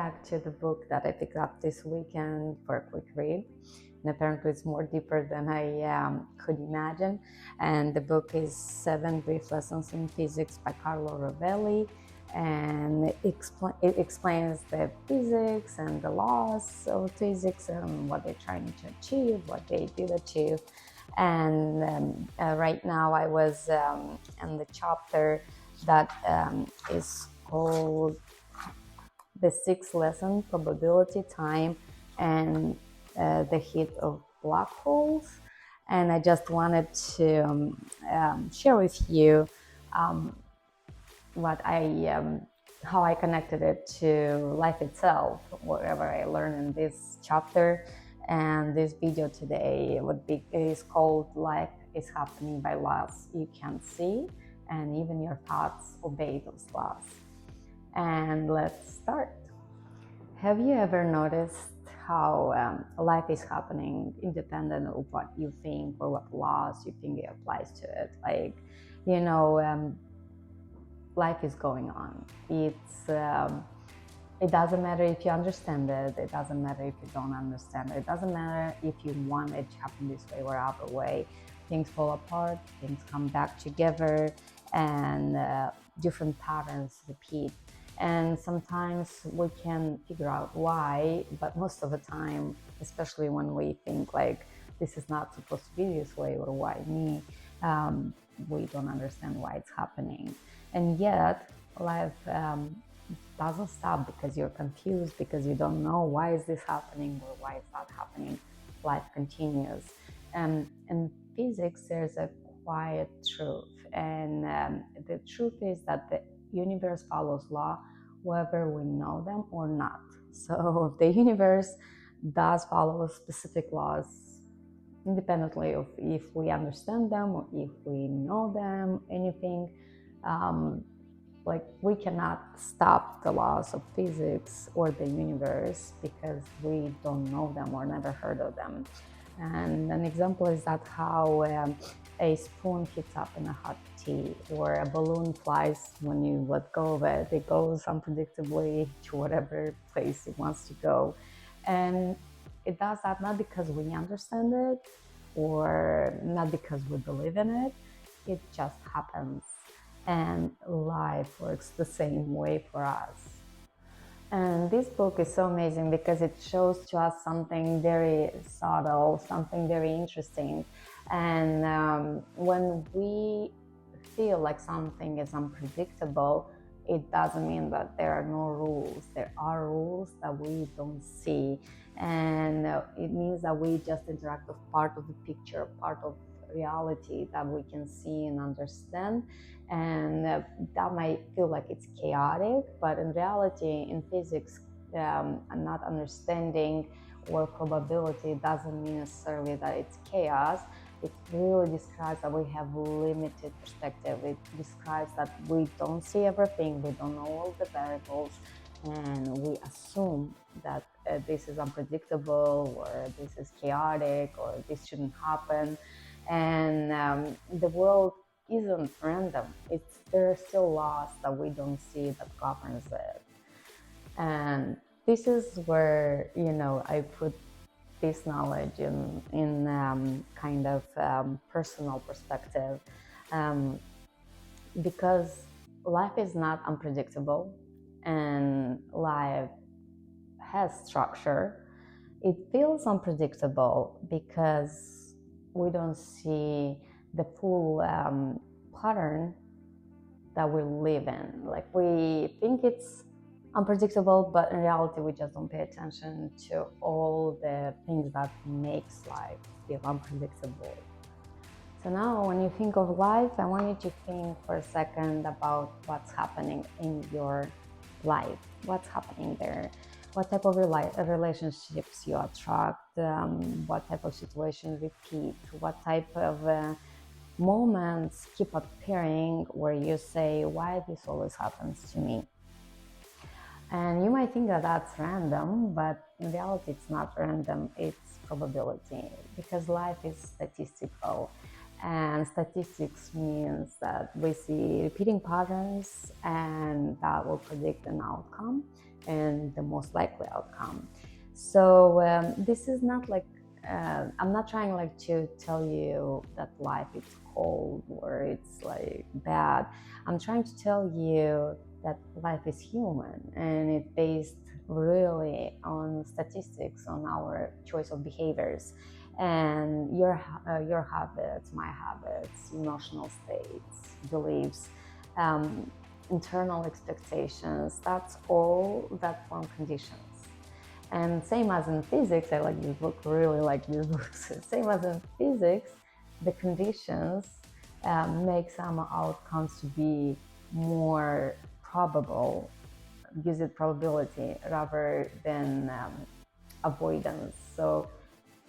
back to the book that I picked up this weekend for a quick read. And apparently, it's more deeper than I could imagine. And the book is Seven Brief Lessons in Physics by Carlo Rovelli. And it explains the physics and the laws of physics and what they're trying to achieve, what they did achieve. And right now, I was in the chapter that is called the sixth lesson, probability, time, and the heat of black holes. And I just wanted to share with you what how I connected it to life itself, whatever I learned in this chapter. And this video today is called "Life is Happening by Laws You Can't See, and Even Your Thoughts Obey Those Laws." And let's start. Have you ever noticed how life is happening independent of what you think or what laws you think it applies to it? Life is going on. It doesn't matter if you understand it. It doesn't matter if you don't understand it. It doesn't matter if you want it to happen this way or other way. Things fall apart, things come back together, and different patterns repeat. And sometimes we can figure out why, but most of the time, especially when we think like this is not supposed to be this way or why me, we don't understand why it's happening. And yet life doesn't stop because you're confused, because you don't know why is this happening or why it's not happening. Life continues. In physics, there's a quiet truth, and the truth is that the universe follows law whether we know them or not. So the universe does follow specific laws independently of if we understand them or if we know them, anything. Like we cannot stop the laws of physics or the universe because we don't know them or never heard of them. And an example is that how a spoon heats up in a hot tea, or a balloon flies when you let go of it. It goes unpredictably to whatever place it wants to go. And it does that not because we understand it or not because we believe in it. It just happens. And life works the same way for us. And this book is so amazing because it shows to us something very subtle, something very interesting. And when we feel like something is unpredictable, it doesn't mean that there are no rules. There are rules that we don't see. And it means that we just interact with part of the picture, part of reality that we can see and understand. And that might feel like it's chaotic, but in reality, in physics, not understanding or probability doesn't mean necessarily that it's chaos. It really describes that we have limited perspective. It describes that we don't see everything, we don't know all the variables, and we assume that this is unpredictable, or this is chaotic, or this shouldn't happen. And the world isn't random. There are still laws that we don't see that governs it. And this is where I put this knowledge in kind of personal perspective, because life is not unpredictable and life has structure. It feels unpredictable because we don't see the full pattern that we live in. Like we think it's unpredictable, but in reality we just don't pay attention to all the things that makes life feel unpredictable. So now when you think of life, I want you to think for a second about what's happening in your life. What's happening there? What type of relationships you attract? What type of situations repeat? What type of moments keep appearing where you say, why this always happens to me? And you might think that that's random, but in reality it's not random, it's probability, because life is statistical. And statistics means that we see repeating patterns and that will predict an outcome. and the most likely outcome. So this is not like I'm not trying like to tell you that life is cold or it's like bad. I'm trying to tell you that life is human and it's based really on statistics, on our choice of behaviors, and your habits, my habits, emotional states, beliefs, um, internal expectations. That's all that form conditions. And same as in physics, I like this book, really like these books. Same as in physics, the conditions make some outcomes to be more probable, gives it probability rather than avoidance. So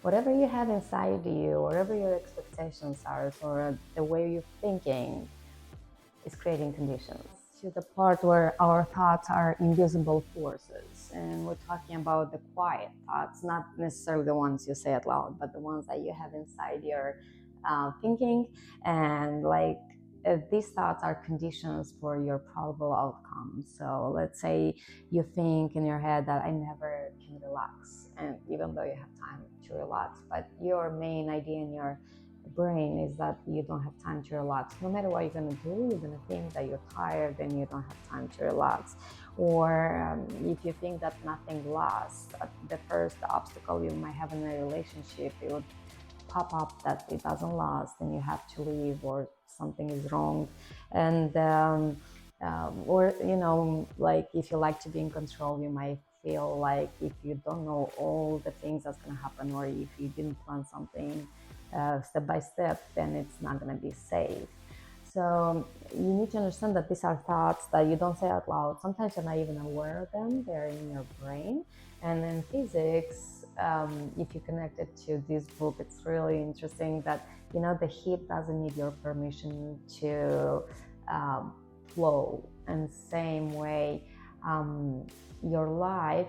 whatever you have inside you, whatever your expectations are, or the way you're thinking is creating conditions. To the part where our thoughts are invisible forces, and we're talking about the quiet thoughts, not necessarily the ones you say out loud, but the ones that you have inside your thinking. And like these thoughts are conditions for your probable outcome. So let's say you think in your head that I never can relax, and even though you have time to relax, but your main idea in your brain is that you don't have time to relax. No matter what you're going to do, you're going to think that you're tired and you don't have time to relax. Or if you think that nothing lasts, the first obstacle you might have in a relationship, it would pop up that it doesn't last and you have to leave, or something is wrong. And or like if you like to be in control, you might feel like if you don't know all the things that's going to happen, or if you didn't plan something step by step, then it's not going to be safe. So you need to understand that these are thoughts that you don't say out loud. Sometimes you're not even aware of them. They're in your brain. And in physics, if you connect it to this book, it's really interesting that, the heat doesn't need your permission to flow. And same way, your life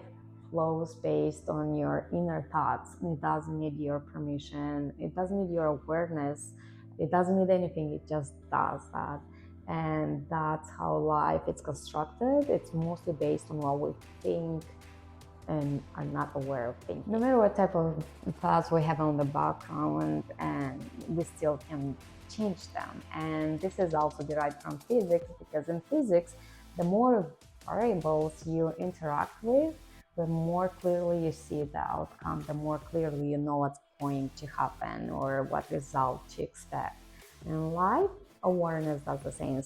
flows based on your inner thoughts. It doesn't need your permission. It doesn't need your awareness. It doesn't need anything. It just does that. And that's how life is constructed. It's mostly based on what we think and are not aware of thinking. No matter what type of thoughts we have on the background, and we still can change them. And this is also derived from physics, because in physics, the more variables you interact with, the more clearly you see the outcome, the more clearly you know what's going to happen or what result to expect. In life, awareness does the same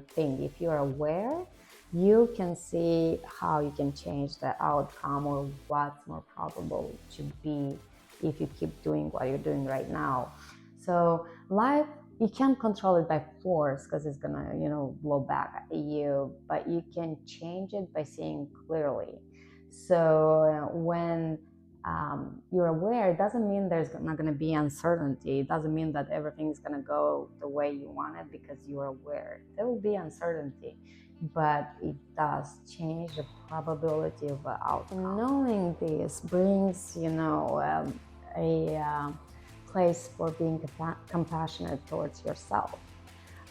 thing. If you're aware, you can see how you can change the outcome, or what's more probable to be if you keep doing what you're doing right now. So life, you can't control it by force, because it's gonna, blow back at you, but you can change it by seeing clearly. So when you're aware, it doesn't mean there's not going to be uncertainty. It doesn't mean that everything is going to go the way you want it because you're aware. There will be uncertainty, but it does change the probability of the outcome. Knowing this brings, a place for being compassionate towards yourself.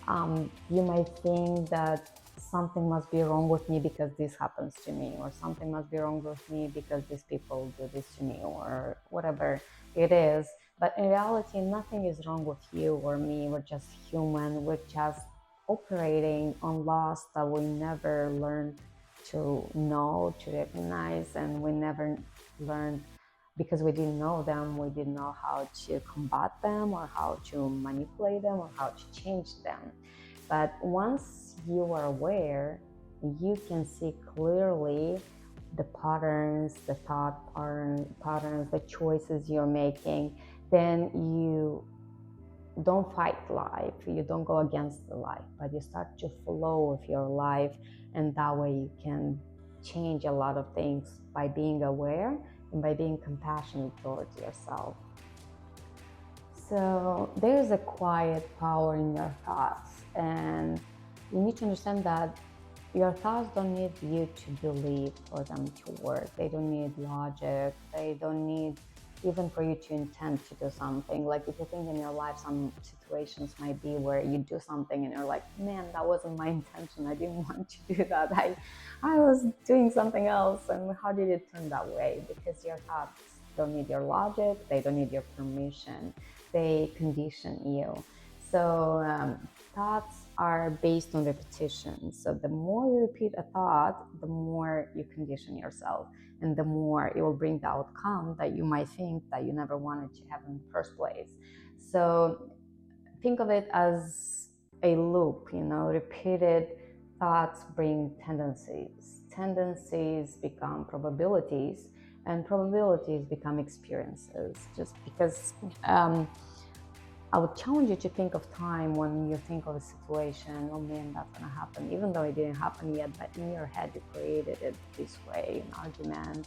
You might think that something must be wrong with me because this happens to me, or something must be wrong with me because these people do this to me, or whatever it is. But in reality, nothing is wrong with you or me. We're just human. We're just operating on laws that we never learned to know, to recognize, and we never learned because we didn't know them. We didn't know how to combat them, or how to manipulate them, or how to change them. But once you are aware, you can see clearly the patterns, the thought patterns, the choices you're making. Then you don't fight life, you don't go against the life, but you start to flow with your life. And that way you can change a lot of things by being aware and by being compassionate towards yourself. So there's a quiet power in your thoughts, and you need to understand that your thoughts don't need you to believe for them to work. They don't need logic. They don't need even for you to intend to do something. Like if you think in your life, some situations might be where you do something and you're like, man, that wasn't my intention. I didn't want to do that. I was doing something else. And how did it turn that way? Because your thoughts don't need your logic. They don't need your permission. They condition you. So thoughts are based on repetition. So the more you repeat a thought, the more you condition yourself, and the more it will bring the outcome that you might think that you never wanted to have in the first place. So think of it as a loop, repeated thoughts bring tendencies. Tendencies become probabilities, and probabilities become experiences. Just because I would challenge you to think of time when you think of a situation, oh man, that's gonna happen, even though it didn't happen yet, but in your head you created it this way, an argument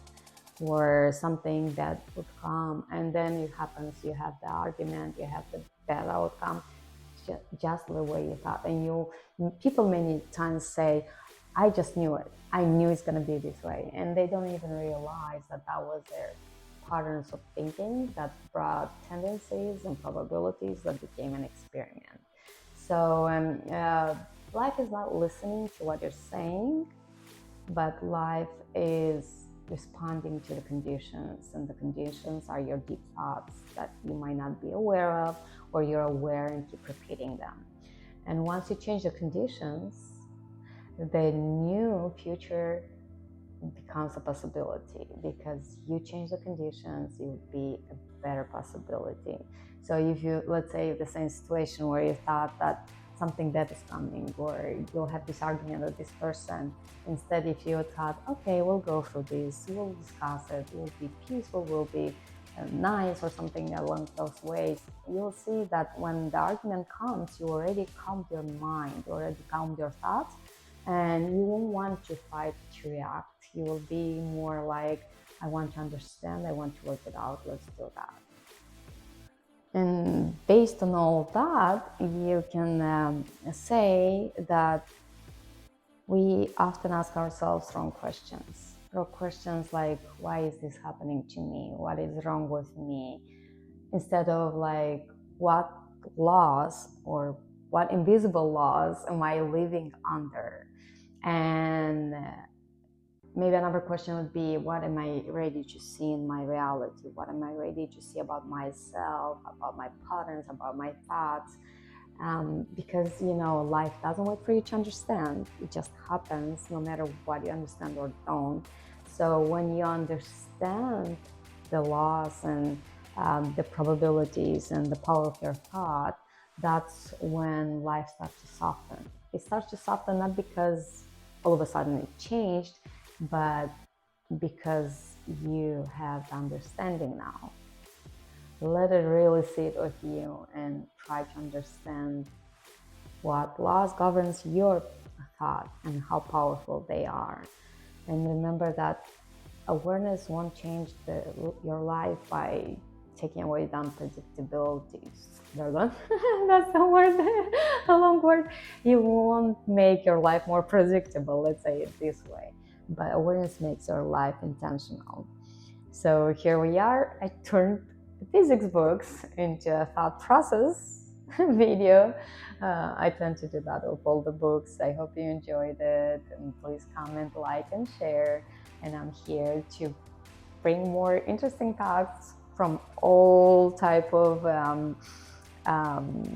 or something that would come, and then it happens, you have the argument, you have the bad outcome, just the way you thought. And people many times say, I just knew it. I knew it's gonna be this way. And they don't even realize that that was their patterns of thinking that brought tendencies and probabilities that became an experiment. So life is not listening to what you're saying, but life is responding to the conditions, and the conditions are your deep thoughts that you might not be aware of, or you're aware and keep repeating them. And once you change the conditions, the new future becomes a possibility, because you change the conditions, it would be a better possibility. So if you, let's say the same situation where you thought that something bad is coming, or you'll have this argument with this person, instead if you thought, okay, we'll go through this, we'll discuss it, we'll be peaceful, we'll be nice, or something along those ways, you'll see that when the argument comes, you already calmed your mind, you already calmed your thoughts, and you won't want to fight to react. You will be more like, I want to understand, I want to work it out, let's do that. And based on all that, you can say that we often ask ourselves wrong questions. Wrong questions like, why is this happening to me? What is wrong with me? Instead of like, what laws or what invisible laws am I living under? And maybe another question would be, what am I ready to see in my reality? What am I ready to see about myself, about my patterns, about my thoughts? Because, life doesn't wait for you to understand. It just happens no matter what you understand or don't. So when you understand the laws and the probabilities and the power of your thought, that's when life starts to soften. It starts to soften not because all of a sudden it changed, but because you have understanding now. Let it really sit with you and try to understand what laws governs your thought and how powerful they are. And remember that awareness won't change your life by taking away the unpredictabilities. That's the word, a long word. You won't make your life more predictable, let's say it this way. But awareness makes your life intentional. So here we are. I turned physics books into a thought process video. I plan to do that with all the books. I hope you enjoyed it, and please comment, like, and share. And I'm here to bring more interesting thoughts from all type of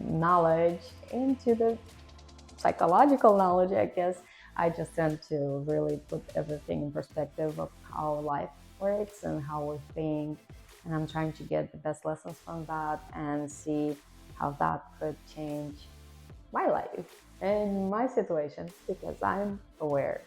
knowledge into the psychological knowledge, I guess. I just tend to really put everything in perspective of how life works and how we think. And I'm trying to get the best lessons from that and see how that could change my life and my situation, because I'm aware.